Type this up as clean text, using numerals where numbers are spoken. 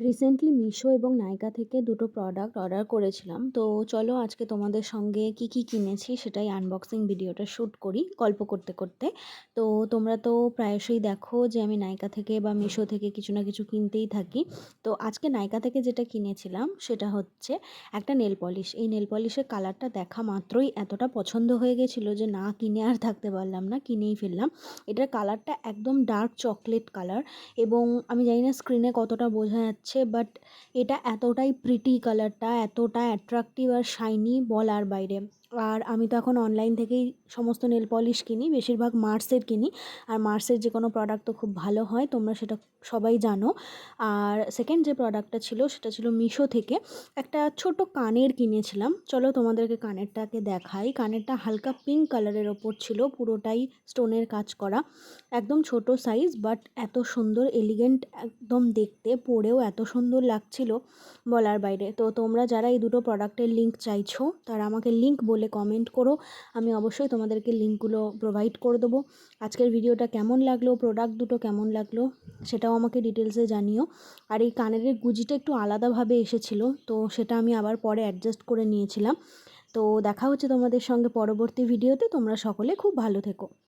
Recently Meesho এবং নাইকা থেকে দুটো প্রোডাক্ট অর্ডার করেছিলাম। তো চলো আজকে তোমাদের সঙ্গে কি কিনেছি সেটাই আনবক্সিং ভিডিওটা শ্যুট করি গল্প করতে করতে। তো তোমরা তো প্রায়শই দেখো যে আমি নাইকা থেকে বা মিশো থেকে কিছু না কিছু কিনতেই থাকি। তো আজকে নাইকা থেকে যেটা কিনেছিলাম সেটা হচ্ছে একটা নেল পলিশ। এই নেল পলিশের কালারটা দেখা মাত্রই এতটা পছন্দ হয়ে গেছিলো যে না কিনে আর থাকতে পারলাম না, কিনেই ফেললাম। এটার কালারটা একদম ডার্ক চকলেট কালার এবং আমি জানি না স্ক্রিনে কতটা বোঝা যাচ্ছে, বাট এটা এতটাই প্রিটি, কালারটা এতটা অ্যাট্রাকটিভ আর শাইনি বলার বাইরে। আর আমি তো এখন অনলাইন থেকেই সমস্ত নেল পলিশ কিনি, বেশিরভাগ মার্সের কিনি। আর মার্সের যে কোনো প্রোডাক্ট তো খুব ভালো হয়, তোমরা সেটা সবাই জানো। আর সেকেন্ড যে প্রোডাক্টটা ছিল সেটা ছিল মিশো থেকে একটা ছোট কানের কিনেছিলাম। চলো তোমাদেরকে কানেরটাকে দেখাই। কানেরটা হালকা পিঙ্ক কালারের ওপর ছিল, পুরোটাই স্টোনের কাজ করা, একদম ছোট সাইজ, বাট এত সুন্দর এলিগেন্ট একদম দেখতে, পরেও এত সুন্দর লাগছিল বলার বাইরে। তো তোমরা যারা এই দুটো প্রোডাক্টের লিঙ্ক চাইছো তারা আমাকে লিঙ্ক বলে কমেন্ট করো, আমি অবশ্যই তোমাদেরকে লিঙ্কগুলো প্রোভাইড করে দেবো। আজকের ভিডিওটা কেমন লাগলো, প্রোডাক্ট দুটো কেমন লাগলো সেটাও আমাকে ডিটেলসে জানিও। আর এই কানের গুজিটা একটু আলাদাভাবে এসেছিলো, তো সেটা আমি আবার পরে অ্যাডজাস্ট করে নিয়েছিলাম। তো দেখা হচ্ছে তোমাদের সঙ্গে পরবর্তী ভিডিওতে। তোমরা সকলে খুব ভালো থেকো।